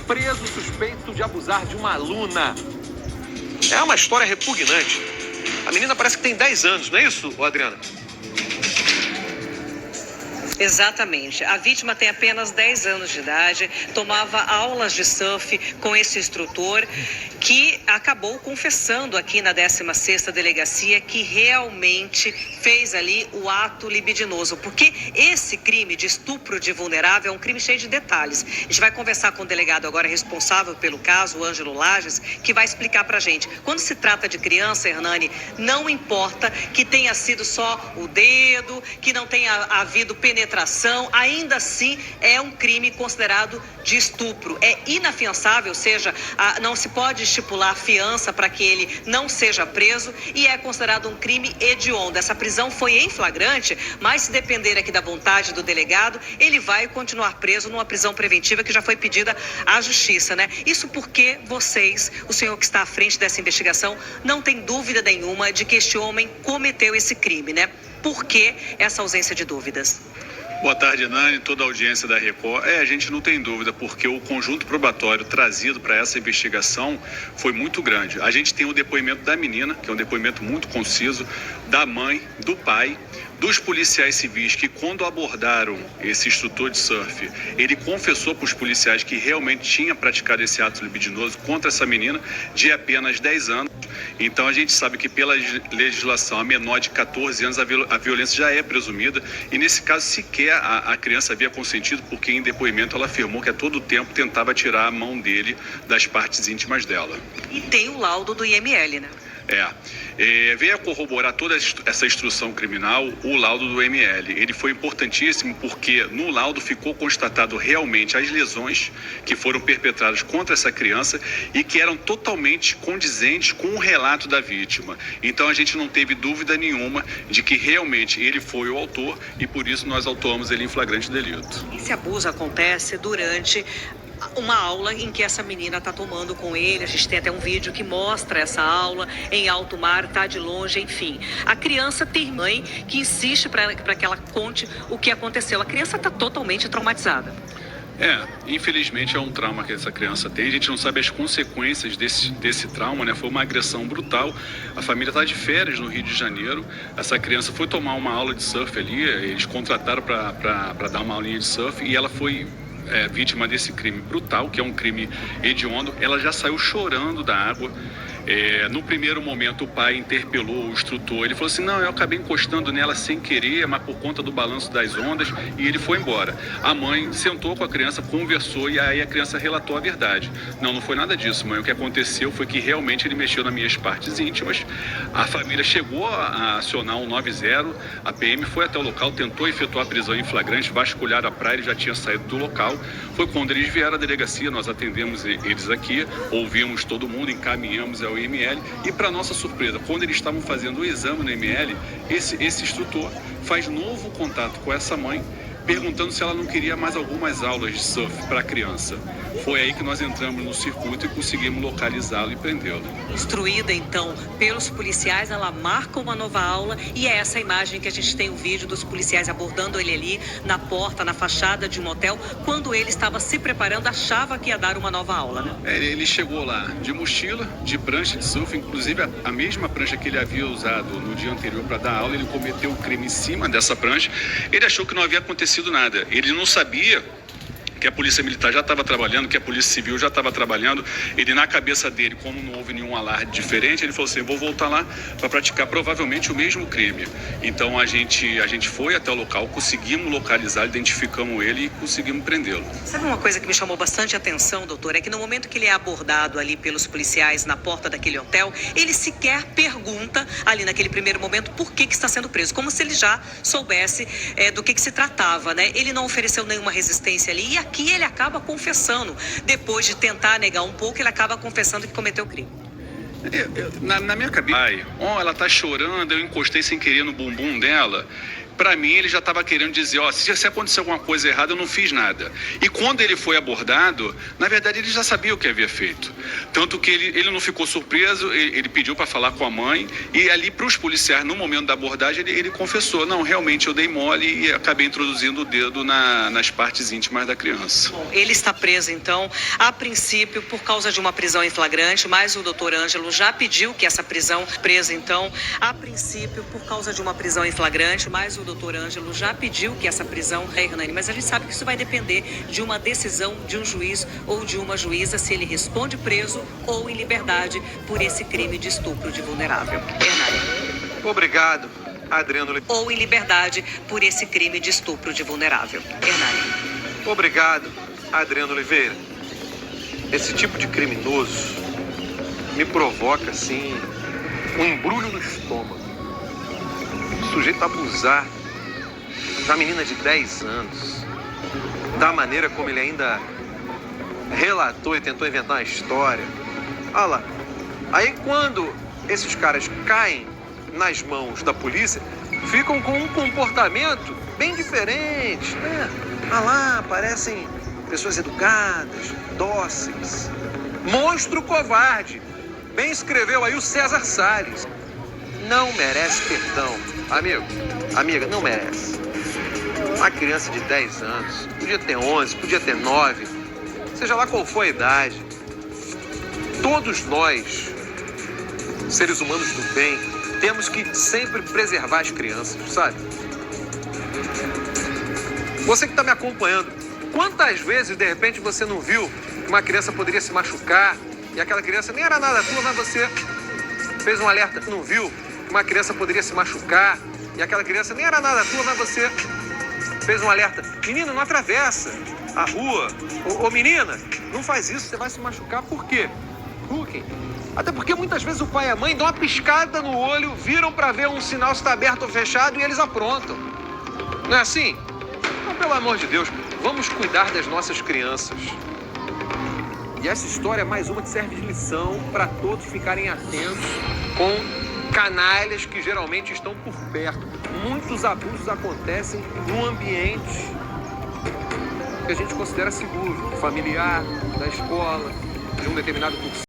preso suspeito de abusar de uma aluna. É uma história repugnante. A menina parece que tem 10 anos, não é isso, Adriana? Exatamente. A vítima tem apenas 10 anos de idade, tomava aulas de surf com esse instrutor que acabou confessando aqui na 16ª delegacia que realmente fez ali o ato libidinoso, porque esse crime de estupro de vulnerável é um crime cheio de detalhes. A gente vai conversar com o delegado agora responsável pelo caso, o Ângelo Lages, que vai explicar pra gente. Quando se trata de criança, Hernani, não importa que tenha sido só o dedo, que não tenha havido penetração, ainda assim é um crime considerado de estupro. É inafiançável, ou seja, não se pode estipular fiança para que ele não seja preso e é considerado um crime hediondo. Essa prisão foi em flagrante, mas se depender aqui da vontade do delegado, ele vai continuar preso numa prisão preventiva que já foi pedida à justiça, né? Isso porque vocês, o senhor que está à frente dessa investigação, não tem dúvida nenhuma de que este homem cometeu esse crime, né? Por que essa ausência de dúvidas? Boa tarde, Nani, toda a audiência da Record. A gente não tem dúvida, porque o conjunto probatório trazido para essa investigação foi muito grande. A gente tem o depoimento da menina, que é um depoimento muito conciso, da mãe, do pai, dos policiais civis que, quando abordaram esse instrutor de surf, ele confessou para os policiais que realmente tinha praticado esse ato libidinoso contra essa menina de apenas 10 anos. Então a gente sabe que pela legislação a menor de 14 anos a violência já é presumida e nesse caso sequer a criança havia consentido, porque em depoimento ela afirmou que a todo tempo tentava tirar a mão dele das partes íntimas dela. E tem o laudo do IML, né? Veio a corroborar toda essa instrução criminal o laudo do ML. Ele foi importantíssimo porque no laudo ficou constatado realmente as lesões que foram perpetradas contra essa criança e que eram totalmente condizentes com o relato da vítima. Então a gente não teve dúvida nenhuma de que realmente ele foi o autor e por isso nós autuamos ele em flagrante delito. Esse abuso acontece durante uma aula em que essa menina está tomando com ele. A gente tem até um vídeo que mostra essa aula em alto mar, tá de longe, enfim. A criança tem mãe que insiste para que ela conte o que aconteceu. A criança está totalmente traumatizada. Infelizmente é um trauma que essa criança tem. A gente não sabe as consequências desse trauma, né? Foi uma agressão brutal. A família está de férias no Rio de Janeiro. Essa criança foi tomar uma aula de surf ali. Eles contrataram para dar uma aulinha de surf e ela foi vítima desse crime brutal, que é um crime hediondo. Ela já saiu chorando da água. No primeiro momento o pai interpelou o instrutor, ele falou assim, não, eu acabei encostando nela sem querer, mas por conta do balanço das ondas, e ele foi embora. A mãe sentou com a criança, conversou e aí a criança relatou a verdade. Não foi nada disso, mãe, o que aconteceu foi que realmente ele mexeu nas minhas partes íntimas. A família chegou a acionar 190, a PM foi até o local, tentou efetuar a prisão em flagrante, vasculharam a praia, ele já tinha saído do local. Foi quando eles vieram à delegacia, nós atendemos eles aqui, ouvimos todo mundo, encaminhamos ao IML e, para nossa surpresa, quando eles estavam fazendo o exame no IML, esse instrutor faz novo contato com essa mãe, perguntando se ela não queria mais algumas aulas de surf para a criança. Foi aí que nós entramos no circuito e conseguimos localizá-lo e prendê-lo. Instruída, então, pelos policiais, ela marca uma nova aula e é essa imagem que a gente tem o vídeo dos policiais abordando ele ali na porta, na fachada de um hotel, quando ele estava se preparando, achava que ia dar uma nova aula, né? Ele chegou lá de mochila, de prancha de surf, inclusive a mesma prancha que ele havia usado no dia anterior para dar aula, ele cometeu o crime em cima dessa prancha. Ele achou que não havia acontecido nada. Ele não sabia que a Polícia Militar já estava trabalhando, que a Polícia Civil já estava trabalhando. Ele, na cabeça dele, como não houve nenhum alarde diferente, ele falou assim, vou voltar lá para praticar provavelmente o mesmo crime. Então a gente foi até o local, conseguimos localizar, identificamos ele e conseguimos prendê-lo. Sabe uma coisa que me chamou bastante atenção, doutor, é que no momento que ele é abordado ali pelos policiais na porta daquele hotel, ele sequer pergunta ali naquele primeiro momento por que está sendo preso, como se ele já soubesse do que se tratava, né? Ele não ofereceu nenhuma resistência ali e aqui ele acaba confessando. Depois de tentar negar um pouco, ele acaba confessando que cometeu o crime. Na minha cabeça, ela tá chorando, eu encostei sem querer no bumbum dela. para mim ele já estava querendo dizer, ó, se aconteceu alguma coisa errada, eu não fiz nada. E quando ele foi abordado, na verdade ele já sabia o que havia feito. Tanto que ele não ficou surpreso, ele pediu para falar com a mãe, e ali para os policiais, no momento da abordagem, ele confessou, não, realmente eu dei mole e acabei introduzindo o dedo nas partes íntimas da criança. Bom, ele está preso, então, a princípio, por causa de uma prisão em flagrante, mas o doutor Ângelo já pediu que essa prisão, preso, então, a princípio, por causa de uma prisão em flagrante, mas o doutor Ângelo já pediu que essa prisão, Hernani, mas a gente sabe que isso vai depender de uma decisão de um juiz ou de uma juíza, se ele responde preso ou em liberdade por esse crime de estupro de vulnerável. Hernani. Obrigado, Adriano. Ou em liberdade por esse crime de estupro de vulnerável. Hernani. Obrigado, Adriano Oliveira. Esse tipo de criminoso me provoca, assim, um embrulho no estômago. O sujeito abusar da menina de 10 anos, da maneira como ele ainda relatou e tentou inventar uma história. Olha lá. Aí quando esses caras caem nas mãos da polícia, ficam com um comportamento bem diferente, né? Ah lá, parecem pessoas educadas, dóceis. Monstro covarde. Bem escreveu aí o César Salles. Não merece perdão. Amigo, amiga, não merece. Uma criança de 10 anos, podia ter 11, podia ter 9, seja lá qual for a idade. Todos nós, seres humanos do bem, temos que sempre preservar as crianças, sabe? Você que está me acompanhando, quantas vezes, de repente, você não viu que uma criança poderia se machucar e aquela criança nem era nada tua, mas você fez um alerta, não viu que uma criança poderia se machucar e aquela criança nem era nada tua, mas você fez um alerta. Menino, não atravessa a rua. Ô menina, não faz isso, você vai se machucar. Por quê? Por quê? Até porque muitas vezes o pai e a mãe dão uma piscada no olho, viram para ver um sinal se está aberto ou fechado e eles aprontam. Não é assim? Então, pelo amor de Deus, vamos cuidar das nossas crianças. E essa história é mais uma que serve de lição para todos ficarem atentos com canalhas que geralmente estão por perto. Muitos abusos acontecem num ambiente que a gente considera seguro, familiar, da escola, de um determinado curso.